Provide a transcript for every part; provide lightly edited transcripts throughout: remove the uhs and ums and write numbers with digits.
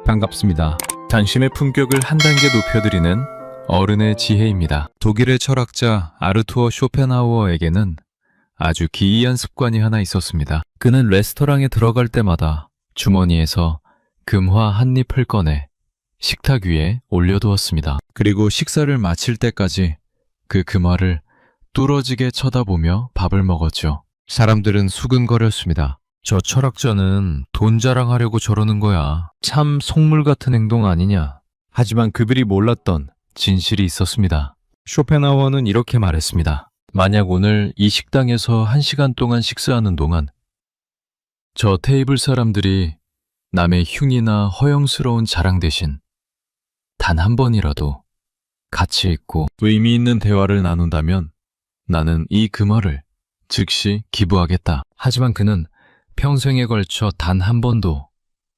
반갑습니다. 당신의 품격을 한 단계 높여드리는 어른의 지혜입니다. 독일의 철학자 아르투어 쇼펜하우어에게는 아주 기이한 습관이 하나 있었습니다. 그는 레스토랑에 들어갈 때마다 주머니에서 금화 한 잎을 꺼내 식탁 위에 올려두었습니다. 그리고 식사를 마칠 때까지 그 금화를 뚫어지게 쳐다보며 밥을 먹었죠. 사람들은 수근거렸습니다. 저 철학자는 돈 자랑하려고 저러는 거야. 참 속물 같은 행동 아니냐. 하지만 그들이 몰랐던 진실이 있었습니다. 쇼펜하우어는 이렇게 말했습니다. 만약 오늘 이 식당에서 1시간 동안 식사하는 동안 저 테이블 사람들이 남의 흉이나 허영스러운 자랑 대신 단 한 번이라도 가치 있고 의미 있는 대화를 나눈다면 나는 이 금화를 즉시 기부하겠다. 하지만 그는 평생에 걸쳐 단 한 번도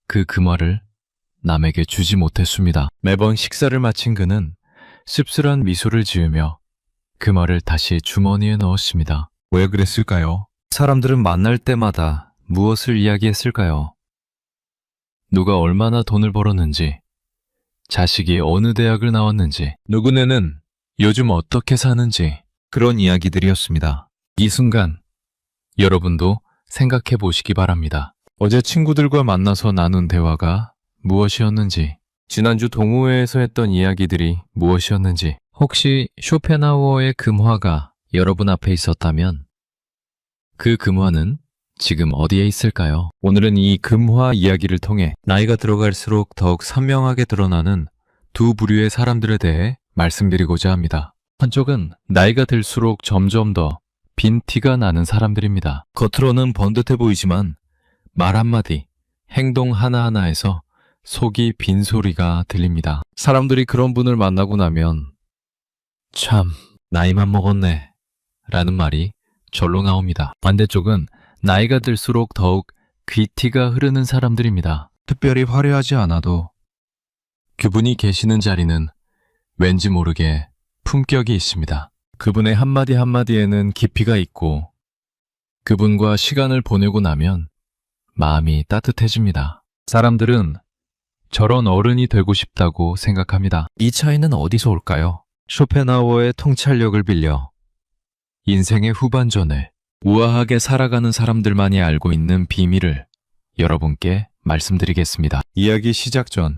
그 금화를 남에게 주지 못했습니다. 매번 식사를 마친 그는 씁쓸한 미소를 지으며 금화를 다시 주머니에 넣었습니다. 왜 그랬을까요? 사람들은 만날 때마다 무엇을 이야기했을까요? 누가 얼마나 돈을 벌었는지, 자식이 어느 대학을 나왔는지, 누구네는 요즘 어떻게 사는지, 그런 이야기들이었습니다. 이 순간 여러분도 생각해 보시기 바랍니다. 어제 친구들과 만나서 나눈 대화가 무엇이었는지, 지난주 동호회에서 했던 이야기들이 무엇이었는지, 혹시 쇼펜하우어의 금화가 여러분 앞에 있었다면 그 금화는 지금 어디에 있을까요? 오늘은 이 금화 이야기를 통해 나이가 들어갈수록 더욱 선명하게 드러나는 두 부류의 사람들에 대해 말씀드리고자 합니다. 한쪽은 나이가 들수록 점점 더 빈 티가 나는 사람들입니다. 겉으로는 번듯해 보이지만 말 한마디, 행동 하나하나에서 속이 빈 소리가 들립니다. 사람들이 그런 분을 만나고 나면 참 나이만 먹었네 라는 말이 절로 나옵니다. 반대쪽은 나이가 들수록 더욱 귀티가 흐르는 사람들입니다. 특별히 화려하지 않아도 그분이 계시는 자리는 왠지 모르게 품격이 있습니다. 그분의 한마디 한마디에는 깊이가 있고 그분과 시간을 보내고 나면 마음이 따뜻해집니다. 사람들은 저런 어른이 되고 싶다고 생각합니다. 이 차이는 어디서 올까요? 쇼펜하우어의 통찰력을 빌려 인생의 후반전을 우아하게 살아가는 사람들만이 알고 있는 비밀을 여러분께 말씀드리겠습니다. 이야기 시작 전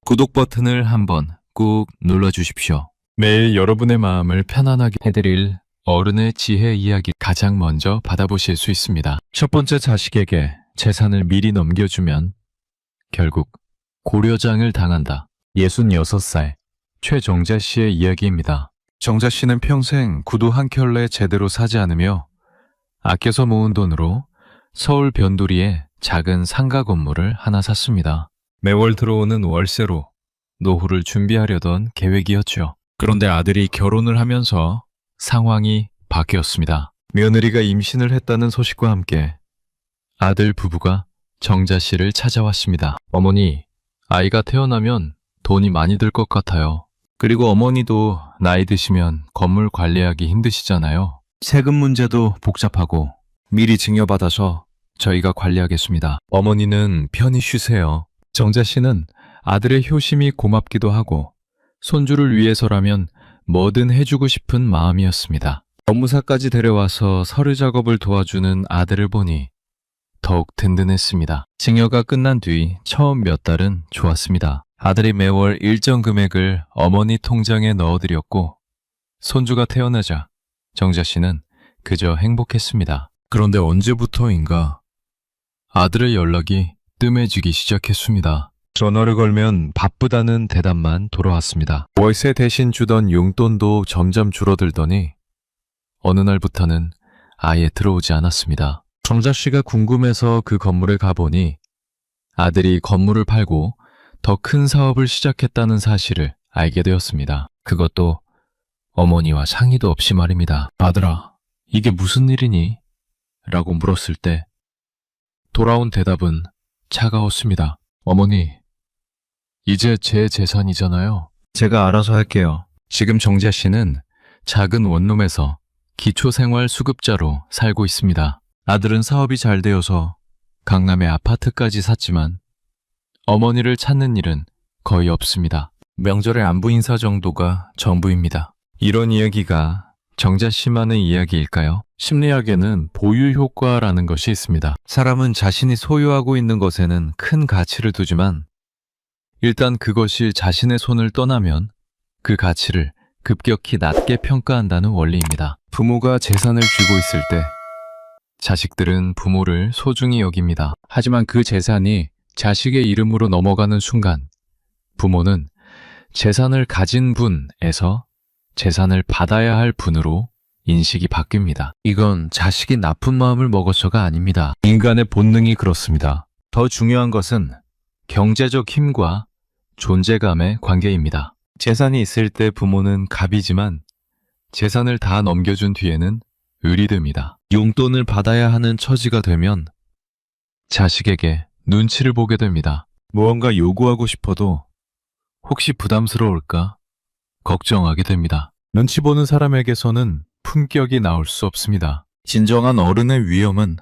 구독 버튼을 한번 꾹 눌러주십시오. 매일 여러분의 마음을 편안하게 해드릴 어른의 지혜 이야기 가장 먼저 받아보실 수 있습니다. 첫 번째, 자식에게 재산을 미리 넘겨주면 결국 고려장을 당한다. 66살 최정자 씨의 이야기입니다. 정자 씨는 평생 구두 한 켤레 제대로 사지 않으며 아껴서 모은 돈으로 서울 변두리에 작은 상가 건물을 하나 샀습니다. 매월 들어오는 월세로 노후를 준비하려던 계획이었죠. 그런데 아들이 결혼을 하면서 상황이 바뀌었습니다. 며느리가 임신을 했다는 소식과 함께 아들 부부가 정자 씨를 찾아왔습니다. 어머니, 아이가 태어나면 돈이 많이 들 것 같아요. 그리고 어머니도 나이 드시면 건물 관리하기 힘드시잖아요. 세금 문제도 복잡하고 미리 증여받아서 저희가 관리하겠습니다. 어머니는 편히 쉬세요. 정자 씨는 아들의 효심이 고맙기도 하고 손주를 위해서라면 뭐든 해주고 싶은 마음이었습니다. 법무사까지 데려와서 서류 작업을 도와주는 아들을 보니 더욱 든든했습니다. 증여가 끝난 뒤 처음 몇 달은 좋았습니다. 아들이 매월 일정 금액을 어머니 통장에 넣어드렸고 손주가 태어나자 정자 씨는 그저 행복했습니다. 그런데 언제부터인가 아들의 연락이 뜸해지기 시작했습니다. 전화를 걸면 바쁘다는 대답만 돌아왔습니다. 월세 대신 주던 용돈도 점점 줄어들더니 어느 날부터는 아예 들어오지 않았습니다. 정자 씨가 궁금해서 그 건물에 가보니 아들이 건물을 팔고 더 큰 사업을 시작했다는 사실을 알게 되었습니다. 그것도 어머니와 상의도 없이 말입니다. 아들아, 이게 무슨 일이니? 라고 물었을 때 돌아온 대답은 차가웠습니다. 어머니, 이제 제 재산이잖아요. 제가 알아서 할게요. 지금 정자 씨는 작은 원룸에서 기초생활수급자로 살고 있습니다. 아들은 사업이 잘 되어서 강남에 아파트까지 샀지만 어머니를 찾는 일은 거의 없습니다. 명절에 안부 인사 정도가 전부입니다. 이런 이야기가 정자 씨만의 이야기일까요? 심리학에는 보유 효과라는 것이 있습니다. 사람은 자신이 소유하고 있는 것에는 큰 가치를 두지만 일단 그것이 자신의 손을 떠나면 그 가치를 급격히 낮게 평가한다는 원리입니다. 부모가 재산을 쥐고 있을 때 자식들은 부모를 소중히 여깁니다. 하지만 그 재산이 자식의 이름으로 넘어가는 순간 부모는 재산을 가진 분에서 재산을 받아야 할 분으로 인식이 바뀝니다. 이건 자식이 나쁜 마음을 먹어서가 아닙니다. 인간의 본능이 그렇습니다. 더 중요한 것은 경제적 힘과 존재감의 관계입니다. 재산이 있을 때 부모는 갑이지만 재산을 다 넘겨준 뒤에는 을이 됩니다. 용돈을 받아야 하는 처지가 되면 자식에게 눈치를 보게 됩니다. 무언가 요구하고 싶어도 혹시 부담스러울까 걱정하게 됩니다. 눈치 보는 사람에게서는 품격이 나올 수 없습니다. 진정한 어른의 위엄은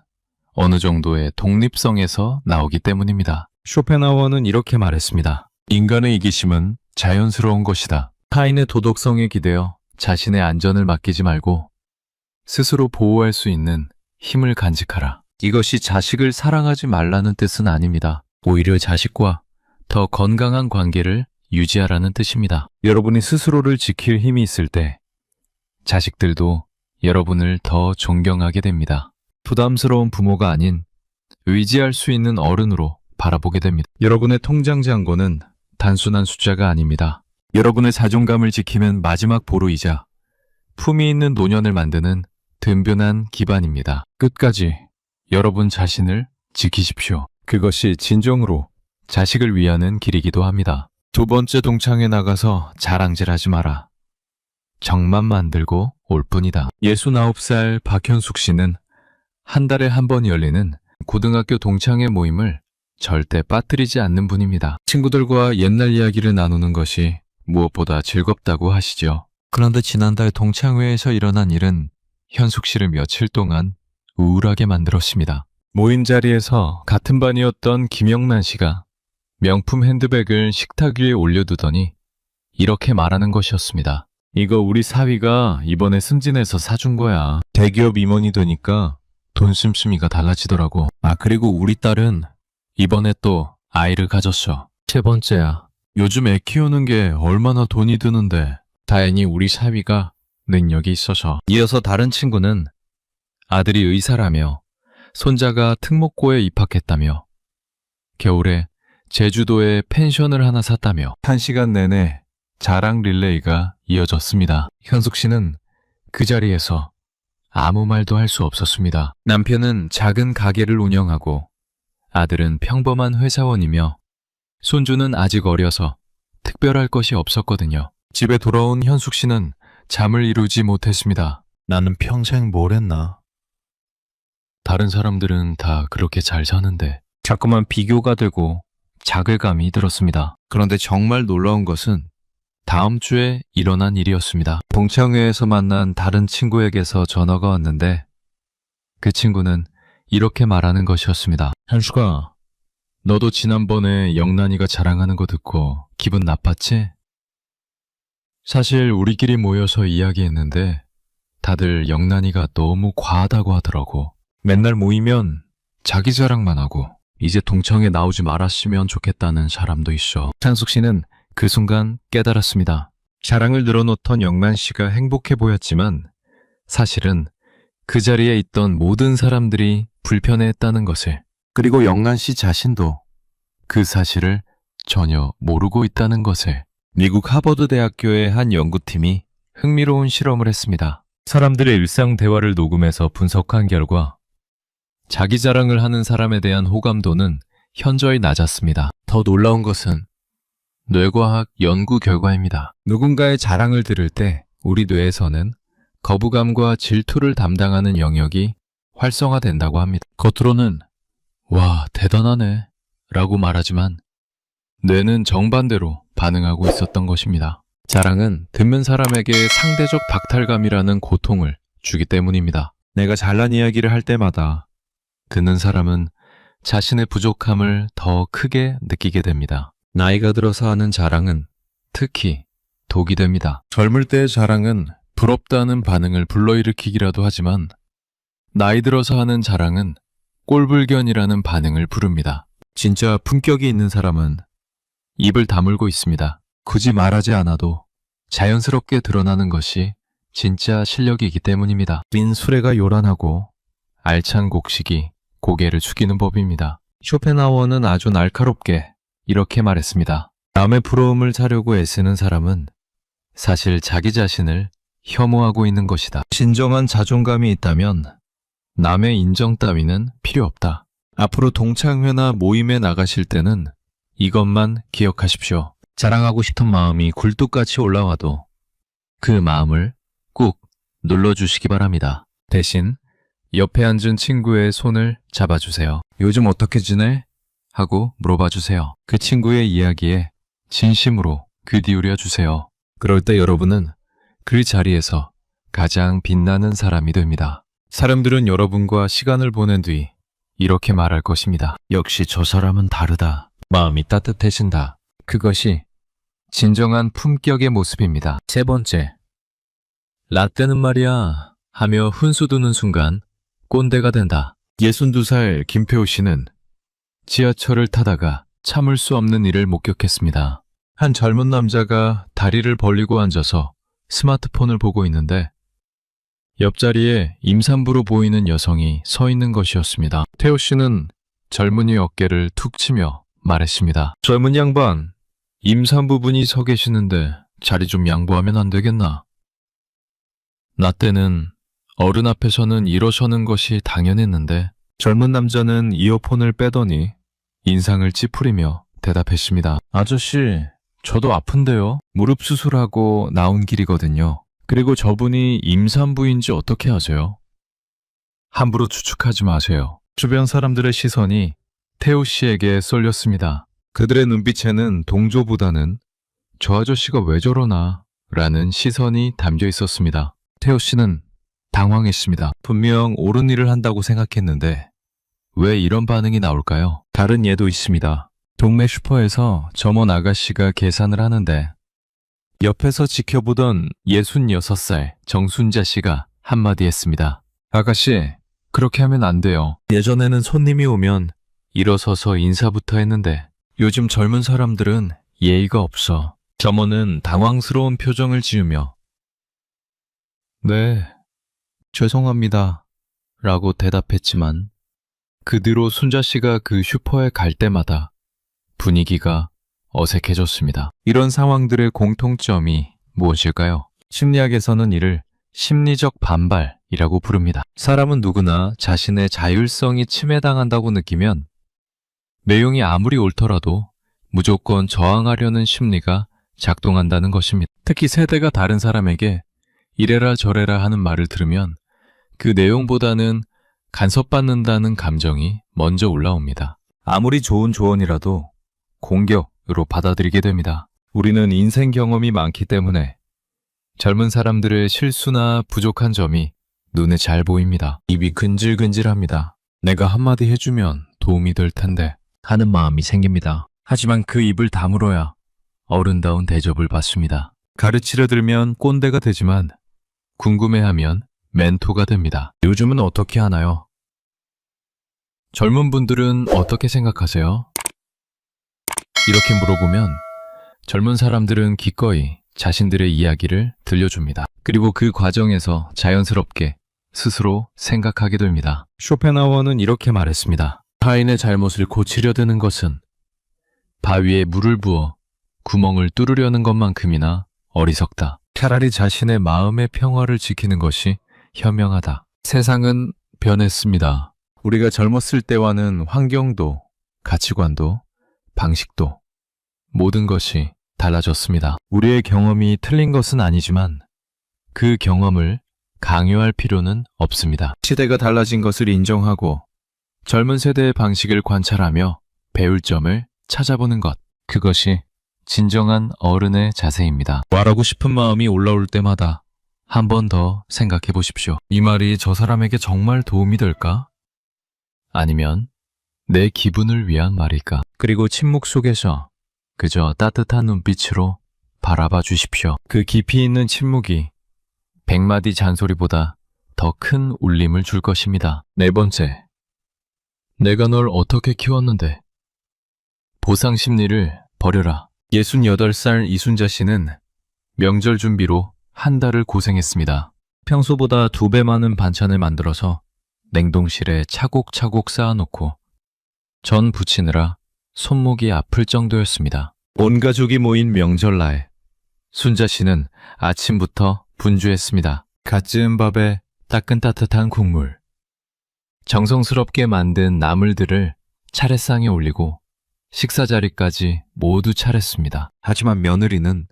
어느 정도의 독립성에서 나오기 때문입니다. 쇼펜하우어는 이렇게 말했습니다. 인간의 이기심은 자연스러운 것이다. 타인의 도덕성에 기대어 자신의 안전을 맡기지 말고 스스로 보호할 수 있는 힘을 간직하라. 이것이 자식을 사랑하지 말라는 뜻은 아닙니다. 오히려 자식과 더 건강한 관계를 유지하라는 뜻입니다. 여러분이 스스로를 지킬 힘이 있을 때 자식들도 여러분을 더 존경하게 됩니다. 부담스러운 부모가 아닌 의지할 수 있는 어른으로 바라보게 됩니다. 여러분의 통장 잔고는 단순한 숫자가 아닙니다. 여러분의 자존감을 지키는 마지막 보루이자 품위 있는 노년을 만드는 든든한 기반입니다. 끝까지 여러분 자신을 지키십시오. 그것이 진정으로 자식을 위하는 길이기도 합니다. 두 번째 동창회 나가서 자랑질하지 마라. 정만 만들고 올 뿐이다. 69살 박현숙 씨는 한 달에 한 번 열리는 고등학교 동창회 모임을 절대 빠뜨리지 않는 분입니다. 친구들과 옛날 이야기를 나누는 것이 무엇보다 즐겁다고 하시죠. 그런데 지난달 동창회에서 일어난 일은 현숙 씨를 며칠 동안 우울하게 만들었습니다. 모임 자리에서 같은 반이었던 김영란 씨가 명품 핸드백을 식탁 위에 올려두더니 이렇게 말하는 것이었습니다. 이거 우리 사위가 이번에 승진해서 사준 거야. 대기업 임원이 되니까 돈 씀씀이가 달라지더라고. 아, 그리고 우리 딸은 이번에 또 아이를 가졌어. 세 번째야. 요즘 애 키우는 게 얼마나 돈이 드는데. 다행히 우리 사위가 능력이 있어서. 이어서 다른 친구는 아들이 의사라며 손자가 특목고에 입학했다며 겨울에 제주도에 펜션을 하나 샀다며 1시간 내내 자랑 릴레이가 이어졌습니다. 현숙 씨는 그 자리에서 아무 말도 할 수 없었습니다. 남편은 작은 가게를 운영하고 아들은 평범한 회사원이며 손주는 아직 어려서 특별할 것이 없었거든요. 집에 돌아온 현숙 씨는 잠을 이루지 못했습니다. 나는 평생 뭘 했나? 다른 사람들은 다 그렇게 잘 사는데 자꾸만 비교가 되고 자괴감이 들었습니다. 그런데 정말 놀라운 것은 다음 주에 일어난 일이었습니다. 동창회에서 만난 다른 친구에게서 전화가 왔는데 그 친구는 이렇게 말하는 것이었습니다. 현수가, 너도 지난번에 영란이가 자랑하는 거 듣고 기분 나빴지? 사실 우리끼리 모여서 이야기했는데 다들 영란이가 너무 과하다고 하더라고. 맨날 모이면 자기 자랑만 하고 이제 동창회 나오지 말았으면 좋겠다는 사람도 있어. 찬숙 씨는 그 순간 깨달았습니다. 자랑을 늘어놓던 영란 씨가 행복해 보였지만 사실은 그 자리에 있던 모든 사람들이 불편해했다는 것을, 그리고 영란 씨 자신도 그 사실을 전혀 모르고 있다는 것을. 미국 하버드 대학교의 한 연구팀이 흥미로운 실험을 했습니다. 사람들의 일상 대화를 녹음해서 분석한 결과 자기 자랑을 하는 사람에 대한 호감도는 현저히 낮았습니다. 더 놀라운 것은 뇌과학 연구 결과입니다. 누군가의 자랑을 들을 때 우리 뇌에서는 거부감과 질투를 담당하는 영역이 활성화된다고 합니다. 겉으로는 와, 대단하네 라고 말하지만 뇌는 정반대로 반응하고 있었던 것입니다. 자랑은 듣는 사람에게 상대적 박탈감이라는 고통을 주기 때문입니다. 내가 잘난 이야기를 할 때마다 듣는 사람은 자신의 부족함을 더 크게 느끼게 됩니다. 나이가 들어서 하는 자랑은 특히 독이 됩니다. 젊을 때의 자랑은 부럽다는 반응을 불러일으키기라도 하지만 나이 들어서 하는 자랑은 꼴불견이라는 반응을 부릅니다. 진짜 품격이 있는 사람은 입을 다물고 있습니다. 굳이 말하지 않아도 자연스럽게 드러나는 것이 진짜 실력이기 때문입니다. 빈 수레가 요란하고 알찬 곡식이 고개를 숙이는 법입니다. 쇼펜하우어는 아주 날카롭게 이렇게 말했습니다. 남의 부러움을 사려고 애쓰는 사람은 사실 자기 자신을 혐오하고 있는 것이다. 진정한 자존감이 있다면 남의 인정 따위는 필요 없다. 앞으로 동창회나 모임에 나가실 때는 이것만 기억하십시오. 자랑하고 싶은 마음이 굴뚝같이 올라와도 그 마음을 꾹 눌러주시기 바랍니다. 대신 옆에 앉은 친구의 손을 잡아주세요. 요즘 어떻게 지내? 하고 물어봐주세요. 그 친구의 이야기에 진심으로 귀 기울여 주세요. 그럴 때 여러분은 그 자리에서 가장 빛나는 사람이 됩니다. 사람들은 여러분과 시간을 보낸 뒤 이렇게 말할 것입니다. 역시 저 사람은 다르다. 마음이 따뜻해진다. 그것이 진정한 품격의 모습입니다. 세 번째, 라떼는 말이야 하며 훈수 두는 순간 꼰대가 된다. 62살 김태호 씨는 지하철을 타다가 참을 수 없는 일을 목격했습니다. 한 젊은 남자가 다리를 벌리고 앉아서 스마트폰을 보고 있는데 옆자리에 임산부로 보이는 여성이 서 있는 것이었습니다. 태호 씨는 젊은이 어깨를 툭 치며 말했습니다. 젊은 양반, 임산부분이 서 계시는데 자리 좀 양보하면 안 되겠나? 나 때는 어른 앞에서는 일어서는 것이 당연했는데 젊은 남자는 이어폰을 빼더니 인상을 찌푸리며 대답했습니다. 아저씨, 저도 아픈데요. 무릎 수술하고 나온 길이거든요. 그리고 저분이 임산부인지 어떻게 아세요? 함부로 추측하지 마세요. 주변 사람들의 시선이 태호 씨에게 쏠렸습니다. 그들의 눈빛에는 동조보다는 저 아저씨가 왜 저러나 라는 시선이 담겨 있었습니다. 태호 씨는 당황했습니다. 분명 옳은 일을 한다고 생각했는데 왜 이런 반응이 나올까요? 다른 예도 있습니다. 동네 슈퍼에서 점원 아가씨가 계산을 하는데 옆에서 지켜보던 66살 정순자 씨가 한마디 했습니다. 아가씨, 그렇게 하면 안 돼요. 예전에는 손님이 오면 일어서서 인사부터 했는데 요즘 젊은 사람들은 예의가 없어. 점원은 당황스러운 표정을 지으며 네, 죄송합니다 라고 대답했지만 그 뒤로 순자 씨가 그 슈퍼에 갈 때마다 분위기가 어색해졌습니다. 이런 상황들의 공통점이 무엇일까요? 심리학에서는 이를 심리적 반발이라고 부릅니다. 사람은 누구나 자신의 자율성이 침해당한다고 느끼면 내용이 아무리 옳더라도 무조건 저항하려는 심리가 작동한다는 것입니다. 특히 세대가 다른 사람에게 이래라 저래라 하는 말을 들으면 그 내용보다는 간섭받는다는 감정이 먼저 올라옵니다. 아무리 좋은 조언이라도 공격으로 받아들이게 됩니다. 우리는 인생 경험이 많기 때문에 젊은 사람들의 실수나 부족한 점이 눈에 잘 보입니다. 입이 근질근질합니다. 내가 한마디 해주면 도움이 될 텐데 하는 마음이 생깁니다. 하지만 그 입을 다물어야 어른다운 대접을 받습니다. 가르치려 들면 꼰대가 되지만 궁금해하면 멘토가 됩니다. 요즘은 어떻게 하나요? 젊은 분들은 어떻게 생각하세요? 이렇게 물어보면 젊은 사람들은 기꺼이 자신들의 이야기를 들려줍니다. 그리고 그 과정에서 자연스럽게 스스로 생각하게 됩니다. 쇼펜하우어는 이렇게 말했습니다. 타인의 잘못을 고치려 드는 것은 바위에 물을 부어 구멍을 뚫으려는 것만큼이나 어리석다. 차라리 자신의 마음의 평화를 지키는 것이 현명하다. 세상은 변했습니다. 우리가 젊었을 때와는 환경도, 가치관도, 방식도 모든 것이 달라졌습니다. 우리의 경험이 틀린 것은 아니지만 그 경험을 강요할 필요는 없습니다. 시대가 달라진 것을 인정하고 젊은 세대의 방식을 관찰하며 배울 점을 찾아보는 것. 그것이 진정한 어른의 자세입니다. 말하고 싶은 마음이 올라올 때마다 한 번 더 생각해 보십시오. 이 말이 저 사람에게 정말 도움이 될까? 아니면 내 기분을 위한 말일까? 그리고 침묵 속에서 그저 따뜻한 눈빛으로 바라봐 주십시오. 그 깊이 있는 침묵이 100마디 잔소리보다 더 큰 울림을 줄 것입니다. 네 번째, 내가 널 어떻게 키웠는데? 보상 심리를 버려라. 68살 이순자 씨는 명절 준비로 한 달을 고생했습니다. 평소보다 2배 많은 반찬을 만들어서 냉동실에 차곡차곡 쌓아놓고 전 부치느라 손목이 아플 정도였습니다. 온 가족이 모인 명절날, 순자 씨는 아침부터 분주했습니다. 갓 지은 밥에 따끈따뜻한 국물, 정성스럽게 만든 나물들을 차례상에 올리고 식사 자리까지 모두 차렸습니다. 하지만 며느리는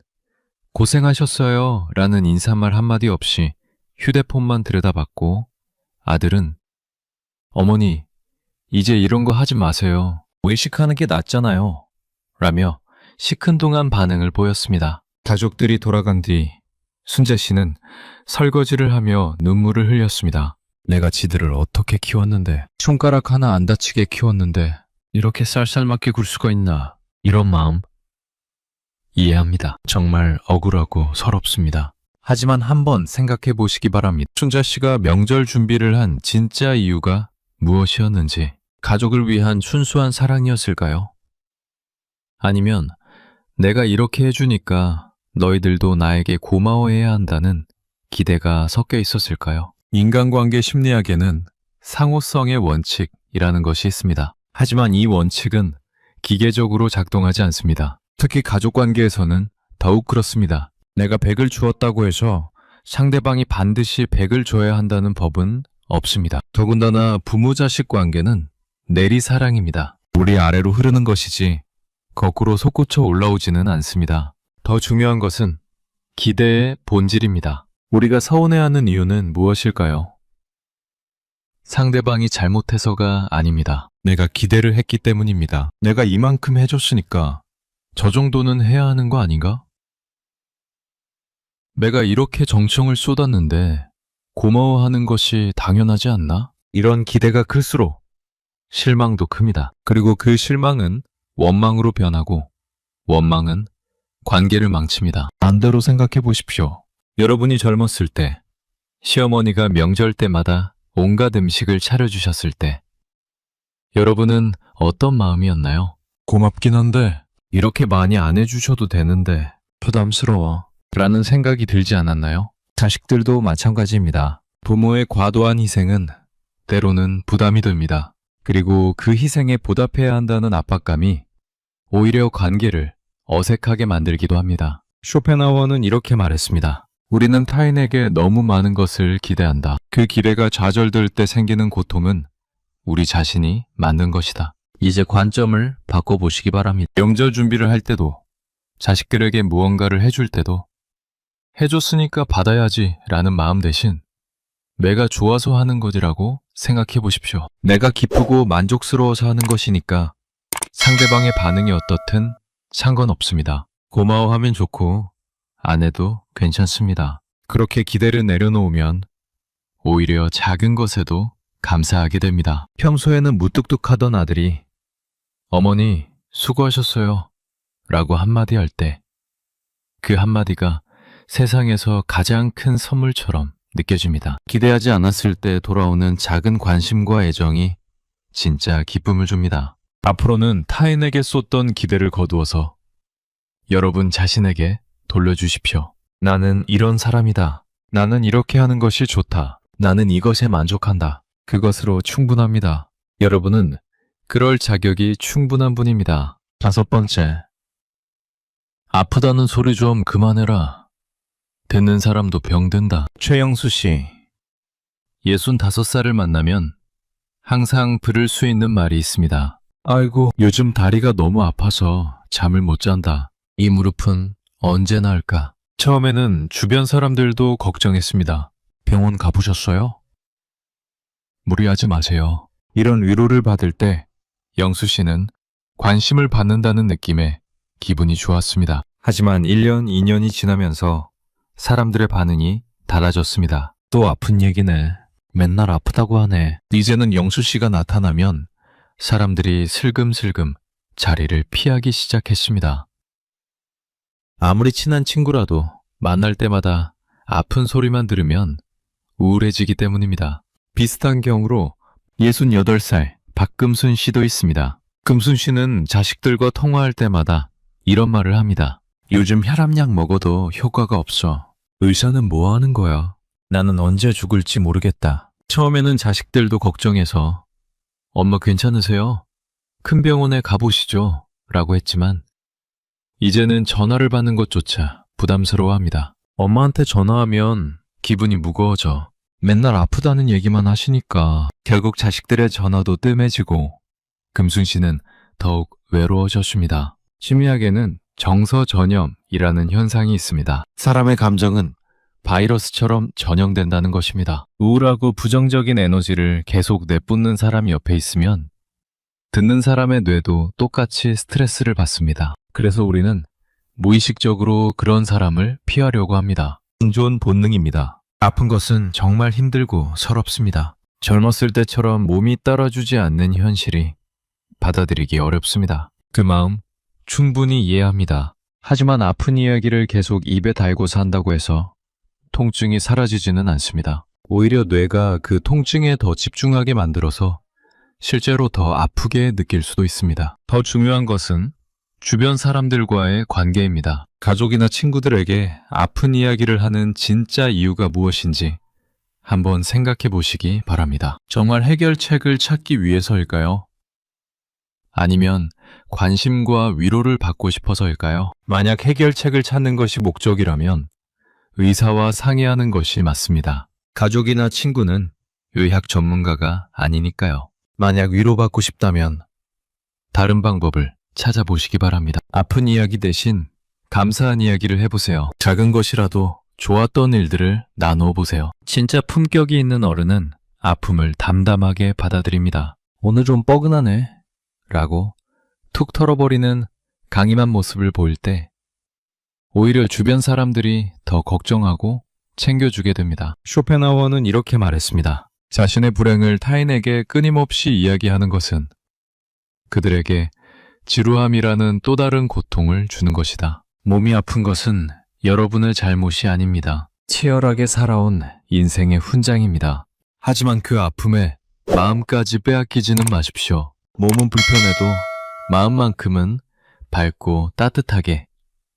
고생하셨어요 라는 인사말 한마디 없이 휴대폰만 들여다봤고, 아들은 어머니, 이제 이런 거 하지 마세요. 외식하는 게 낫잖아요. 라며 시큰둥한 반응을 보였습니다. 가족들이 돌아간 뒤 순자 씨는 설거지를 하며 눈물을 흘렸습니다. 내가 지들을 어떻게 키웠는데, 손가락 하나 안 다치게 키웠는데 이렇게 쌀쌀맞게 굴 수가 있나. 이런 마음 이해합니다. 정말 억울하고 서럽습니다. 하지만 한번 생각해 보시기 바랍니다. 순자 씨가 명절 준비를 한 진짜 이유가 무엇이었는지, 가족을 위한 순수한 사랑이었을까요? 아니면 내가 이렇게 해주니까 너희들도 나에게 고마워해야 한다는 기대가 섞여 있었을까요? 인간관계 심리학에는 상호성의 원칙이라는 것이 있습니다. 하지만 이 원칙은 기계적으로 작동하지 않습니다. 특히 가족관계에서는 더욱 그렇습니다. 내가 100을 주었다고 해서 상대방이 반드시 100을 줘야 한다는 법은 없습니다. 더군다나 부모-자식 관계는 내리사랑입니다. 우리 아래로 흐르는 것이지 거꾸로 솟구쳐 올라오지는 않습니다. 더 중요한 것은 기대의 본질입니다. 우리가 서운해하는 이유는 무엇일까요? 상대방이 잘못해서가 아닙니다. 내가 기대를 했기 때문입니다. 내가 이만큼 해줬으니까 저 정도는 해야 하는 거 아닌가? 내가 이렇게 정성을 쏟았는데 고마워하는 것이 당연하지 않나? 이런 기대가 클수록 실망도 큽니다. 그리고 그 실망은 원망으로 변하고, 원망은 관계를 망칩니다. 반대로 생각해 보십시오. 여러분이 젊었을 때 시어머니가 명절 때마다 온갖 음식을 차려주셨을 때 여러분은 어떤 마음이었나요? 고맙긴 한데 이렇게 많이 안 해주셔도 되는데 부담스러워 라는 생각이 들지 않았나요? 자식들도 마찬가지입니다. 부모의 과도한 희생은 때로는 부담이 됩니다. 그리고 그 희생에 보답해야 한다는 압박감이 오히려 관계를 어색하게 만들기도 합니다. 쇼펜하우어는 이렇게 말했습니다. 우리는 타인에게 너무 많은 것을 기대한다. 그 기대가 좌절될 때 생기는 고통은 우리 자신이 만든 것이다. 이제 관점을 바꿔보시기 바랍니다. 명절 준비를 할 때도, 자식들에게 무언가를 해줄 때도 해줬으니까 받아야지 라는 마음 대신 내가 좋아서 하는 것이라고 생각해 보십시오. 내가 기쁘고 만족스러워서 하는 것이니까 상대방의 반응이 어떻든 상관없습니다. 고마워하면 좋고 안 해도 괜찮습니다. 그렇게 기대를 내려놓으면 오히려 작은 것에도 감사하게 됩니다. 평소에는 무뚝뚝하던 아들이 어머니 수고하셨어요 라고 한마디 할 때 그 한마디가 세상에서 가장 큰 선물처럼 느껴집니다. 기대하지 않았을 때 돌아오는 작은 관심과 애정이 진짜 기쁨을 줍니다. 앞으로는 타인에게 쏟던 기대를 거두어서 여러분 자신에게 돌려주십시오. 나는 이런 사람이다. 나는 이렇게 하는 것이 좋다. 나는 이것에 만족한다. 그것으로 충분합니다. 여러분은 그럴 자격이 충분한 분입니다. 5번째, 아프다는 소리 좀 그만해라. 듣는 사람도 병든다. 최영수 씨, 65살을 만나면 항상 부를 수 있는 말이 있습니다. 아이고, 요즘 다리가 너무 아파서 잠을 못 잔다. 이 무릎은 언제 나을까? 처음에는 주변 사람들도 걱정했습니다. 병원 가보셨어요? 무리하지 마세요. 이런 위로를 받을 때 영수 씨는 관심을 받는다는 느낌에 기분이 좋았습니다. 하지만 1년, 2년이 지나면서 사람들의 반응이 달라졌습니다. 또 아픈 얘기네. 맨날 아프다고 하네. 이제는 영수 씨가 나타나면 사람들이 슬금슬금 자리를 피하기 시작했습니다. 아무리 친한 친구라도 만날 때마다 아픈 소리만 들으면 우울해지기 때문입니다. 비슷한 경우로 68살 박금순 씨도 있습니다. 금순 씨는 자식들과 통화할 때마다 이런 말을 합니다. 요즘 혈압약 먹어도 효과가 없어. 의사는 뭐 하는 거야? 나는 언제 죽을지 모르겠다. 처음에는 자식들도 걱정해서 엄마 괜찮으세요? 큰 병원에 가보시죠. 라고 했지만 이제는 전화를 받는 것조차 부담스러워합니다. 엄마한테 전화하면 기분이 무거워져. 맨날 아프다는 얘기만 하시니까 결국 자식들의 전화도 뜸해지고 금순 씨는 더욱 외로워졌습니다. 심리학에는 정서전염이라는 현상이 있습니다. 사람의 감정은 바이러스처럼 전염된다는 것입니다. 우울하고 부정적인 에너지를 계속 내뿜는 사람이 옆에 있으면 듣는 사람의 뇌도 똑같이 스트레스를 받습니다. 그래서 우리는 무의식적으로 그런 사람을 피하려고 합니다. 생존 본능입니다. 아픈 것은 정말 힘들고 서럽습니다. 젊었을 때처럼 몸이 따라주지 않는 현실이 받아들이기 어렵습니다. 그 마음 충분히 이해합니다. 하지만 아픈 이야기를 계속 입에 달고 산다고 해서 통증이 사라지지는 않습니다. 오히려 뇌가 그 통증에 더 집중하게 만들어서 실제로 더 아프게 느낄 수도 있습니다. 더 중요한 것은 주변 사람들과의 관계입니다. 가족이나 친구들에게 아픈 이야기를 하는 진짜 이유가 무엇인지 한번 생각해 보시기 바랍니다. 정말 해결책을 찾기 위해서일까요? 아니면 관심과 위로를 받고 싶어서일까요? 만약 해결책을 찾는 것이 목적이라면 의사와 상의하는 것이 맞습니다. 가족이나 친구는 의학 전문가가 아니니까요. 만약 위로받고 싶다면 다른 방법을 찾아보시기 바랍니다. 아픈 이야기 대신 감사한 이야기를 해보세요. 작은 것이라도 좋았던 일들을 나누어 보세요. 진짜 품격이 있는 어른은 아픔을 담담하게 받아들입니다. 오늘 좀 뻐근하네 라고 툭 털어버리는 강인한 모습을 보일 때 오히려 주변 사람들이 더 걱정하고 챙겨주게 됩니다. 쇼펜하우어는 이렇게 말했습니다. 자신의 불행을 타인에게 끊임없이 이야기하는 것은 그들에게 지루함이라는 또 다른 고통을 주는 것이다. 몸이 아픈 것은 여러분의 잘못이 아닙니다. 치열하게 살아온 인생의 훈장입니다. 하지만 그 아픔에 마음까지 빼앗기지는 마십시오. 몸은 불편해도 마음만큼은 밝고 따뜻하게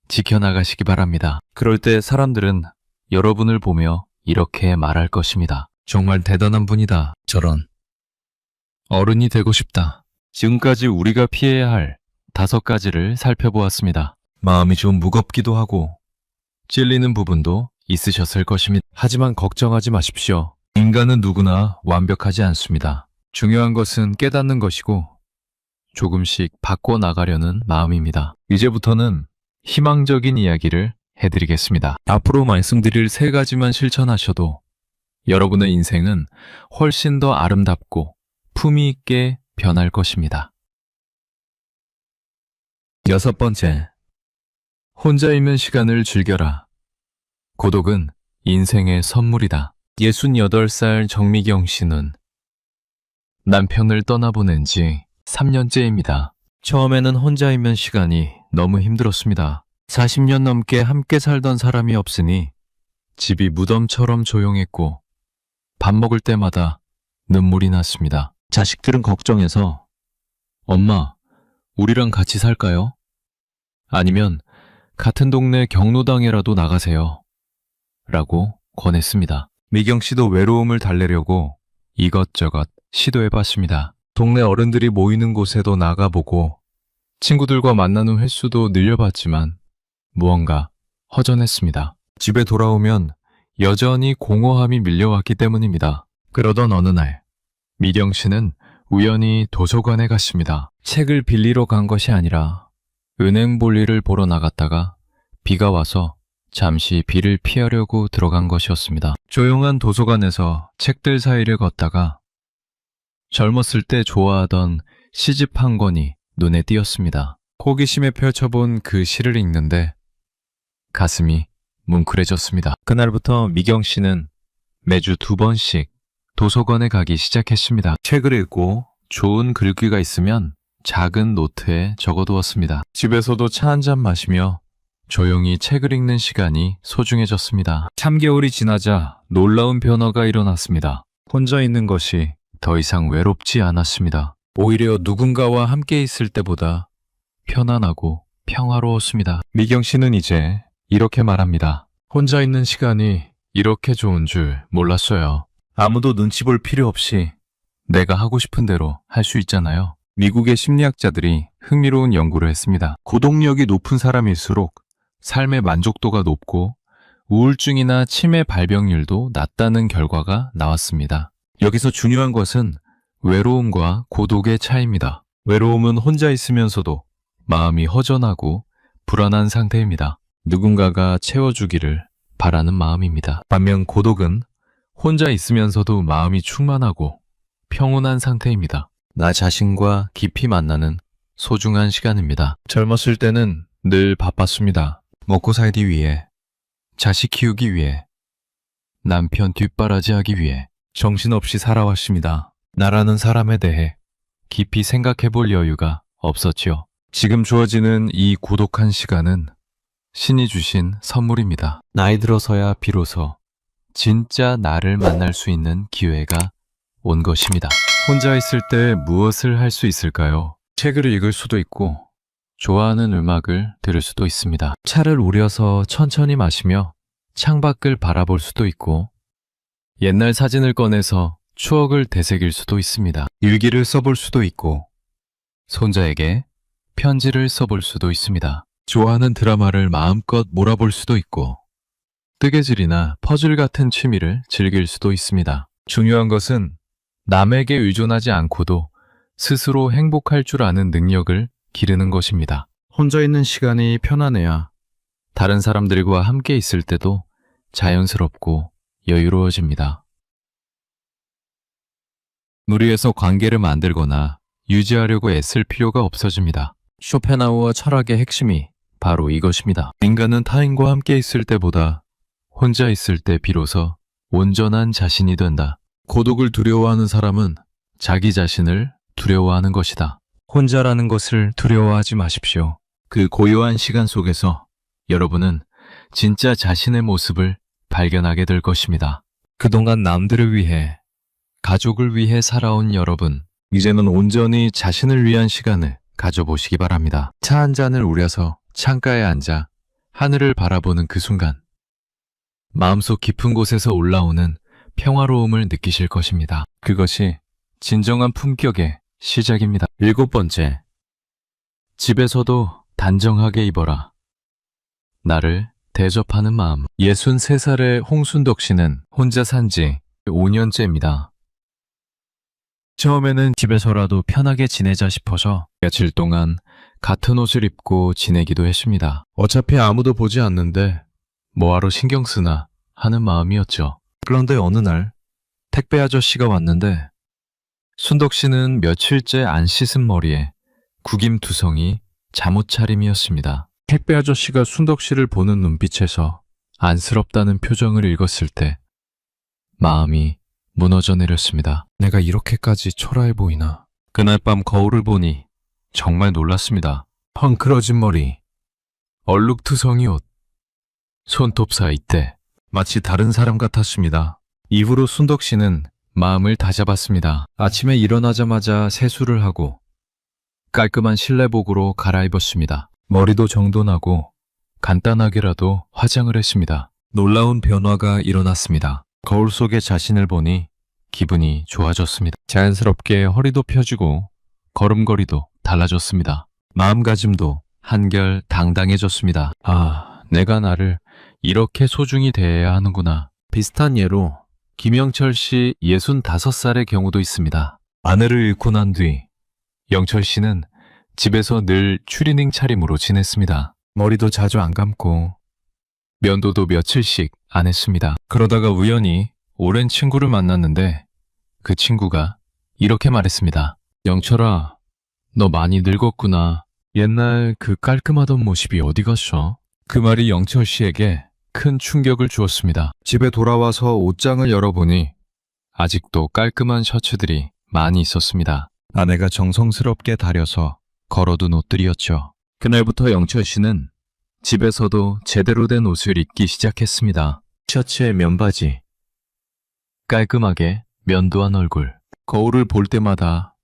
지켜나가시기 바랍니다. 그럴 때 사람들은 여러분을 보며 이렇게 말할 것입니다. 정말 대단한 분이다. 저런. 어른이 되고 싶다. 지금까지 우리가 피해야 할 5가지를 살펴보았습니다. 마음이 좀 무겁기도 하고 찔리는 부분도 있으셨을 것입니다. 하지만 걱정하지 마십시오. 인간은 누구나 완벽하지 않습니다. 중요한 것은 깨닫는 것이고 조금씩 바꿔나가려는 마음입니다. 이제부터는 희망적인 이야기를 해드리겠습니다. 앞으로 말씀드릴 3가지만 실천하셔도 여러분의 인생은 훨씬 더 아름답고 품위 있게 변할 것입니다. 6번째, 혼자 있는 시간을 즐겨라. 고독은 인생의 선물이다. 68살 정미경 씨는 남편을 떠나보낸 지 3년째입니다. 처음에는 혼자 있는 시간이 너무 힘들었습니다. 40년 넘게 함께 살던 사람이 없으니 집이 무덤처럼 조용했고 밥 먹을 때마다 눈물이 났습니다. 자식들은 걱정해서 엄마, 우리랑 같이 살까요? 아니면 같은 동네 경로당에라도 나가세요. 라고 권했습니다. 미경 씨도 외로움을 달래려고 이것저것 시도해봤습니다. 동네 어른들이 모이는 곳에도 나가보고 친구들과 만나는 횟수도 늘려봤지만 무언가 허전했습니다. 집에 돌아오면 여전히 공허함이 밀려왔기 때문입니다. 그러던 어느 날 미경 씨는 우연히 도서관에 갔습니다. 책을 빌리러 간 것이 아니라 은행 볼일을 보러 나갔다가 비가 와서 잠시 비를 피하려고 들어간 것이었습니다. 조용한 도서관에서 책들 사이를 걷다가 젊었을 때 좋아하던 시집 한 권이 눈에 띄었습니다. 호기심에 펼쳐본 그 시를 읽는데 가슴이 뭉클해졌습니다. 그날부터 미경 씨는 매주 2번씩 도서관에 가기 시작했습니다. 책을 읽고 좋은 글귀가 있으면 작은 노트에 적어두었습니다. 집에서도 차 한 잔 마시며 조용히 책을 읽는 시간이 소중해졌습니다. 3개월이 지나자 놀라운 변화가 일어났습니다. 혼자 있는 것이 더 이상 외롭지 않았습니다. 오히려 누군가와 함께 있을 때보다 편안하고 평화로웠습니다. 미경 씨는 이제 이렇게 말합니다. 혼자 있는 시간이 이렇게 좋은 줄 몰랐어요. 아무도 눈치 볼 필요 없이 내가 하고 싶은 대로 할 수 있잖아요. 미국의 심리학자들이 흥미로운 연구를 했습니다. 고독력이 높은 사람일수록 삶의 만족도가 높고 우울증이나 치매 발병률도 낮다는 결과가 나왔습니다. 여기서 중요한 것은 외로움과 고독의 차이입니다. 외로움은 혼자 있으면서도 마음이 허전하고 불안한 상태입니다. 누군가가 채워주기를 바라는 마음입니다. 반면 고독은 혼자 있으면서도 마음이 충만하고 평온한 상태입니다. 나 자신과 깊이 만나는 소중한 시간입니다. 젊었을 때는 늘 바빴습니다. 먹고 살기 위해, 자식 키우기 위해, 남편 뒷바라지하기 위해 정신없이 살아왔습니다. 나라는 사람에 대해 깊이 생각해 볼 여유가 없었죠. 지금 주어지는 이 고독한 시간은 신이 주신 선물입니다. 나이 들어서야 비로소 진짜 나를 만날 수 있는 기회가 온 것입니다. 혼자 있을 때 무엇을 할 수 있을까요? 책을 읽을 수도 있고 좋아하는 음악을 들을 수도 있습니다. 차를 우려서 천천히 마시며 창밖을 바라볼 수도 있고 옛날 사진을 꺼내서 추억을 되새길 수도 있습니다. 일기를 써볼 수도 있고 손자에게 편지를 써볼 수도 있습니다. 좋아하는 드라마를 마음껏 몰아볼 수도 있고 뜨개질이나 퍼즐 같은 취미를 즐길 수도 있습니다. 중요한 것은 남에게 의존하지 않고도 스스로 행복할 줄 아는 능력을 기르는 것입니다. 혼자 있는 시간이 편안해야 다른 사람들과 함께 있을 때도 자연스럽고 여유로워집니다. 무리해서 관계를 만들거나 유지하려고 애쓸 필요가 없어집니다. 쇼펜하우어 철학의 핵심이 바로 이것입니다. 인간은 타인과 함께 있을 때보다 혼자 있을 때 비로소 온전한 자신이 된다. 고독을 두려워하는 사람은 자기 자신을 두려워하는 것이다. 혼자라는 것을 두려워하지 마십시오. 그 고요한 시간 속에서 여러분은 진짜 자신의 모습을 발견하게 될 것입니다. 그동안 남들을 위해, 가족을 위해 살아온 여러분, 이제는 온전히 자신을 위한 시간을 가져보시기 바랍니다. 차 한 잔을 우려서 창가에 앉아 하늘을 바라보는 그 순간, 마음속 깊은 곳에서 올라오는 평화로움을 느끼실 것입니다. 그것이 진정한 품격의 시작입니다. 7번째, 집에서도 단정하게 입어라. 나를 대접하는 마음. 63살의 홍순덕 씨는 혼자 산 지 5년째입니다. 처음에는 집에서라도 편하게 지내자 싶어서 며칠 동안 같은 옷을 입고 지내기도 했습니다. 어차피 아무도 보지 않는데 뭐하러 신경 쓰나 하는 마음이었죠. 그런데 어느 날 택배 아저씨가 왔는데 순덕 씨는 며칠째 안 씻은 머리에 구김투성이 잠옷 차림이었습니다. 택배 아저씨가 순덕 씨를 보는 눈빛에서 안쓰럽다는 표정을 읽었을 때 마음이 무너져 내렸습니다. 내가 이렇게까지 초라해 보이나. 그날 밤 거울을 보니 정말 놀랐습니다. 헝클어진 머리, 얼룩투성이 옷, 손톱 사이 때 마치 다른 사람 같았습니다. 이후로 순덕 씨는 마음을 다잡았습니다. 아침에 일어나자마자 세수를 하고 깔끔한 실내복으로 갈아입었습니다. 머리도 정돈하고 간단하게라도 화장을 했습니다. 놀라운 변화가 일어났습니다. 거울 속의 자신을 보니 기분이 좋아졌습니다. 자연스럽게 허리도 펴지고 걸음걸이도 달라졌습니다. 마음가짐도 한결 당당해졌습니다. 아, 내가 나를 이렇게 소중히 대해야 하는구나. 비슷한 예로 김영철 씨 65살의 경우도 있습니다. 아내를 잃고 난 뒤 영철 씨는 집에서 늘 추리닝 차림으로 지냈습니다. 머리도 자주 안 감고 면도도 며칠씩 안 했습니다. 그러다가 우연히 오랜 친구를 만났는데 그 친구가 이렇게 말했습니다. 영철아, 너 많이 늙었구나. 옛날 그 깔끔하던 모습이 어디 갔어? 그 말이 영철 씨에게 큰 충격을 주었습니다. 집에 돌아와서 옷장을 열어보니 아직도 깔끔한 셔츠들이 많이 있었습니다. 아내가 정성스럽게 다려서 걸어둔 옷들이었죠. 그날부터 영철 씨는 집에서도 제대로 된 옷을 입기 시작했습니다. 셔츠에 면바지, 깔끔하게 면도한 얼굴, 거울을 볼 때마다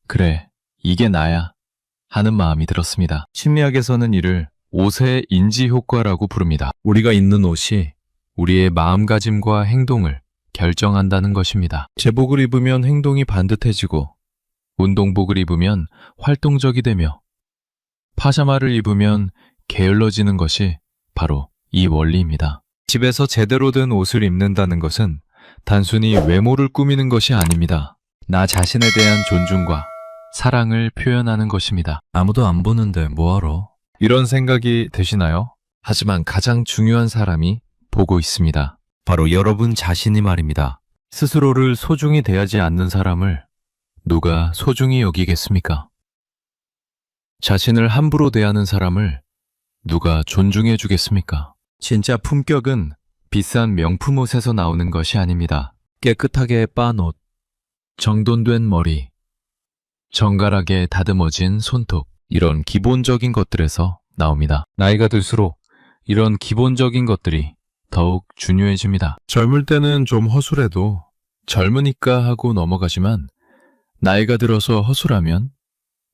그래, 이게 나야 하는 마음이 들었습니다. 심리학에서는 이를 옷의 인지 효과라고 부릅니다. 우리가 입는 옷이 우리의 마음가짐과 행동을 결정한다는 것입니다. 제복을 입으면 행동이 반듯해지고 운동복을 입으면 활동적이 되며 파자마를 입으면 게을러지는 것이 바로 이 원리입니다. 집에서 제대로 된 옷을 입는다는 것은 단순히 외모를 꾸미는 것이 아닙니다. 나 자신에 대한 존중과 사랑을 표현하는 것입니다. 아무도 안 보는데 뭐하러? 이런 생각이 드시나요? 하지만 가장 중요한 사람이 보고 있습니다. 바로 여러분 자신이 말입니다. 스스로를 소중히 대하지 않는 사람을 누가 소중히 여기겠습니까? 자신을 함부로 대하는 사람을 누가 존중해 주겠습니까? 진짜 품격은 비싼 명품 옷에서 나오는 것이 아닙니다. 깨끗하게 빤 옷, 정돈된 머리, 정갈하게 다듬어진 손톱, 이런 기본적인 것들에서 나옵니다. 나이가 들수록 이런 기본적인 것들이 더욱 중요해집니다. 젊을 때는 좀 허술해도 젊으니까 하고 넘어가지만 나이가 들어서 허술하면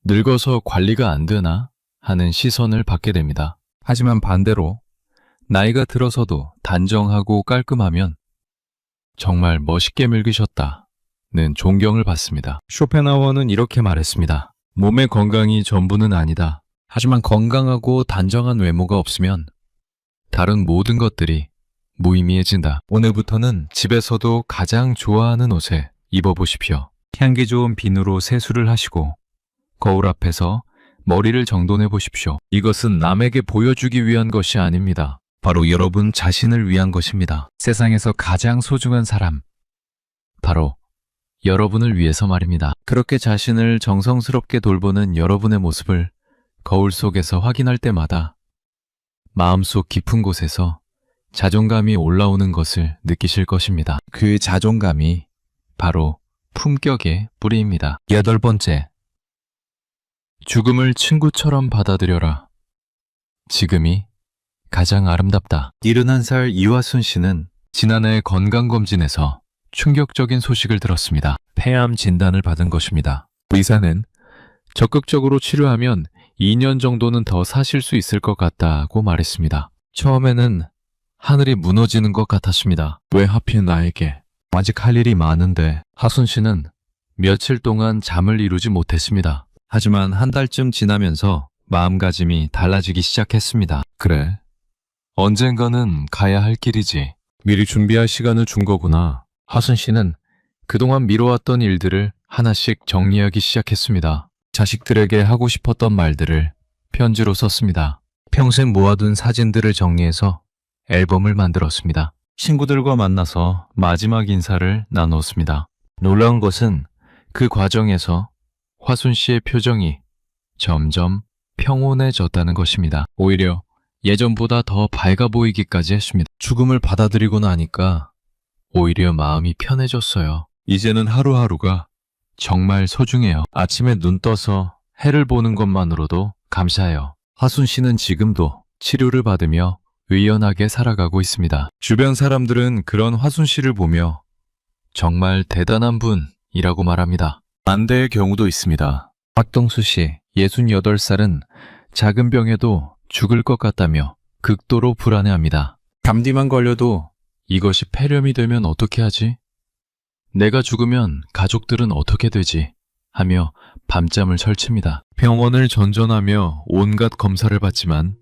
늙어서 관리가 안 되나 하는 시선을 받게 됩니다. 하지만 반대로 나이가 들어서도 단정하고 깔끔하면 정말 멋있게 늙으셨다는 존경을 받습니다. 쇼펜하우어는 이렇게 말했습니다. 몸의 건강이 전부는 아니다. 하지만 건강하고 단정한 외모가 없으면 다른 모든 것들이 무의미해진다. 오늘부터는 집에서도 가장 좋아하는 옷에 입어보십시오. 향기 좋은 비누로 세수를 하시고 거울 앞에서 머리를 정돈해 보십시오. 이것은 남에게 보여주기 위한 것이 아닙니다. 바로 여러분 자신을 위한 것입니다. 세상에서 가장 소중한 사람, 바로 여러분을 위해서 말입니다. 그렇게 자신을 정성스럽게 돌보는 여러분의 모습을 거울 속에서 확인할 때마다 마음속 깊은 곳에서 자존감이 올라오는 것을 느끼실 것입니다. 그 자존감이 바로 품격의 뿌리입니다. 8번째, 죽음을 친구처럼 받아들여라. 지금이 가장 아름답다. 71살 이화순 씨는 지난해 건강검진에서 충격적인 소식을 들었습니다. 폐암 진단을 받은 것입니다. 의사는 적극적으로 치료하면 2년 정도는 더 사실 수 있을 것 같다고 말했습니다. 처음에는 하늘이 무너지는 것 같았습니다. 왜 하필 나에게? 아직 할 일이 많은데. 하순 씨는 며칠 동안 잠을 이루지 못했습니다. 하지만 한 달쯤 지나면서 마음가짐이 달라지기 시작했습니다. 그래, 언젠가는 가야 할 길이지. 미리 준비할 시간을 준 거구나. 하순 씨는 그동안 미뤄왔던 일들을 하나씩 정리하기 시작했습니다. 자식들에게 하고 싶었던 말들을 편지로 썼습니다. 평생 모아둔 사진들을 정리해서 앨범을 만들었습니다. 친구들과 만나서 마지막 인사를 나눴습니다. 놀라운 것은 그 과정에서 화순 씨의 표정이 점점 평온해졌다는 것입니다. 오히려 예전보다 더 밝아 보이기까지 했습니다. 죽음을 받아들이고 나니까 오히려 마음이 편해졌어요. 이제는 하루하루가 정말 소중해요. 아침에 눈 떠서 해를 보는 것만으로도 감사해요. 하순 씨는 지금도 치료를 받으며 의연하게 살아가고 있습니다. 주변 사람들은 그런 화순 씨를 보며 정말 대단한 분이라고 말합니다. 반대의 경우도 있습니다. 박동수 씨, 68살은 작은 병에도 죽을 것 같다며 극도로 불안해합니다. 감기만 걸려도 이것이 폐렴이 되면 어떻게 하지? 내가 죽으면 가족들은 어떻게 되지? 하며 밤잠을 설칩니다. 병원을 전전하며 온갖 검사를 받지만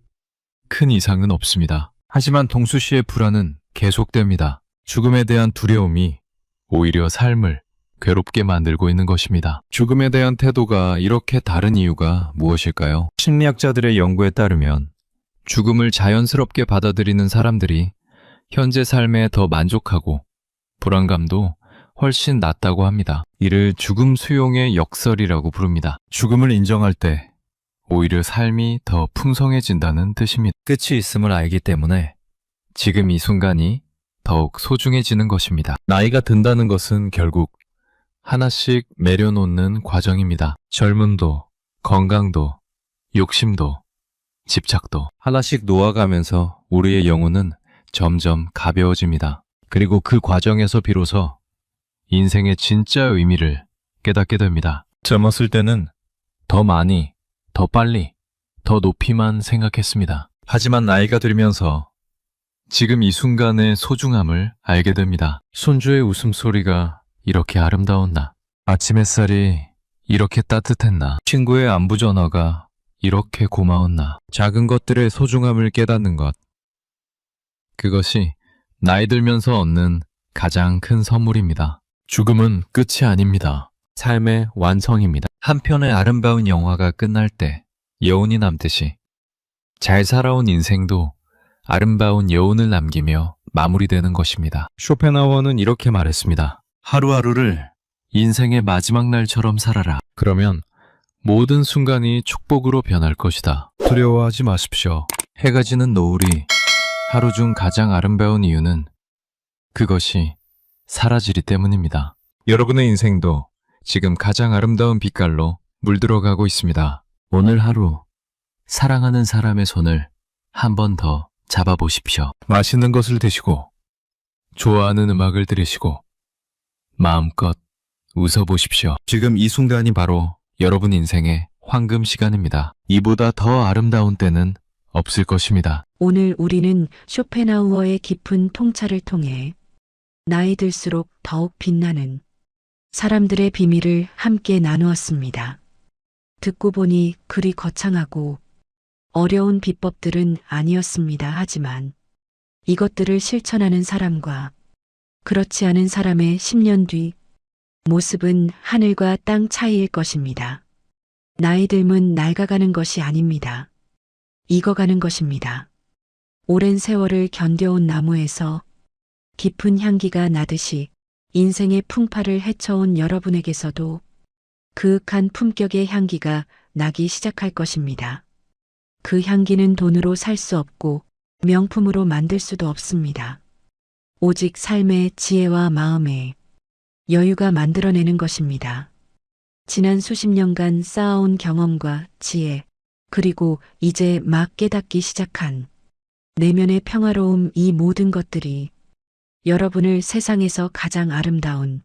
큰 이상은 없습니다. 하지만 동수 씨의 불안은 계속됩니다. 죽음에 대한 두려움이 오히려 삶을 괴롭게 만들고 있는 것입니다. 죽음에 대한 태도가 이렇게 다른 이유가 무엇일까요? 심리학자들의 연구에 따르면 죽음을 자연스럽게 받아들이는 사람들이 현재 삶에 더 만족하고 불안감도 훨씬 낮다고 합니다. 이를 죽음 수용의 역설이라고 부릅니다. 죽음을 인정할 때 오히려 삶이 더 풍성해진다는 뜻입니다. 끝이 있음을 알기 때문에 지금 이 순간이 더욱 소중해지는 것입니다. 나이가 든다는 것은 결국 하나씩 매려놓는 과정입니다. 젊음도, 건강도, 욕심도, 집착도 하나씩 놓아가면서 우리의 영혼은 점점 가벼워집니다. 그리고 그 과정에서 비로소 인생의 진짜 의미를 깨닫게 됩니다. 젊었을 때는 더 많이, 더 빨리, 더 높이만 생각했습니다. 하지만 나이가 들면서 지금 이 순간의 소중함을 알게 됩니다. 손주의 웃음소리가 이렇게 아름다웠나? 아침 햇살이 이렇게 따뜻했나? 친구의 안부 전화가 이렇게 고마웠나? 작은 것들의 소중함을 깨닫는 것. 그것이 나이 들면서 얻는 가장 큰 선물입니다. 죽음은 끝이 아닙니다. 삶의 완성입니다. 한 편의 아름다운 영화가 끝날 때 여운이 남듯이 잘 살아온 인생도 아름다운 여운을 남기며 마무리되는 것입니다. 쇼펜하우어는 이렇게 말했습니다. 하루하루를 인생의 마지막 날처럼 살아라. 그러면 모든 순간이 축복으로 변할 것이다. 두려워하지 마십시오. 해가 지는 노을이 하루 중 가장 아름다운 이유는 그것이 사라지리 때문입니다. 여러분의 인생도 지금 가장 아름다운 빛깔로 물들어가고 있습니다. 오늘 하루 사랑하는 사람의 손을 한 번 더 잡아보십시오. 맛있는 것을 드시고 좋아하는 음악을 들으시고 마음껏 웃어보십시오. 지금 이 순간이 바로 여러분 인생의 황금 시간입니다. 이보다 더 아름다운 때는 없을 것입니다. 오늘 우리는 쇼펜하우어의 깊은 통찰을 통해 나이 들수록 더욱 빛나는 사람들의 비밀을 함께 나누었습니다. 듣고 보니 그리 거창하고 어려운 비법들은 아니었습니다. 하지만 이것들을 실천하는 사람과 그렇지 않은 사람의 10년 뒤 모습은 하늘과 땅 차이일 것입니다. 나이 듦은 낡아가는 것이 아닙니다. 익어가는 것입니다. 오랜 세월을 견뎌온 나무에서 깊은 향기가 나듯이 인생의 풍파를 헤쳐온 여러분에게서도 그윽한 품격의 향기가 나기 시작할 것입니다. 그 향기는 돈으로 살 수 없고 명품으로 만들 수도 없습니다. 오직 삶의 지혜와 마음에 여유가 만들어내는 것입니다. 지난 수십 년간 쌓아온 경험과 지혜, 그리고 이제 막 깨닫기 시작한 내면의 평화로움, 이 모든 것들이 여러분을 세상에서 가장 아름다운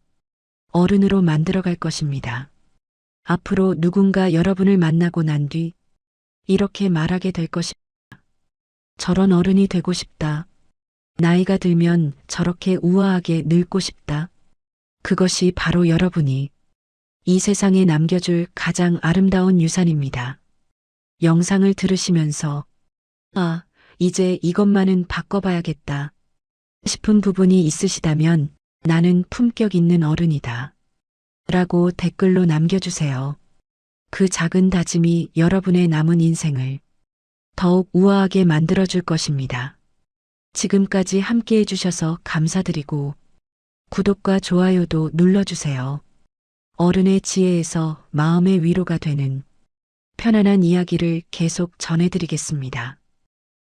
어른으로 만들어갈 것입니다. 앞으로 누군가 여러분을 만나고 난 뒤 이렇게 말하게 될 것입니다. 저런 어른이 되고 싶다. 나이가 들면 저렇게 우아하게 늙고 싶다. 그것이 바로 여러분이 이 세상에 남겨줄 가장 아름다운 유산입니다. 영상을 들으시면서 아, 이제 이것만은 바꿔봐야겠다 싶은 부분이 있으시다면 나는 품격 있는 어른이다 라고 댓글로 남겨주세요. 그 작은 다짐이 여러분의 남은 인생을 더욱 우아하게 만들어줄 것입니다. 지금까지 함께 해주셔서 감사드리고 구독과 좋아요도 눌러주세요. 어른의 지혜에서 마음의 위로가 되는 편안한 이야기를 계속 전해드리겠습니다.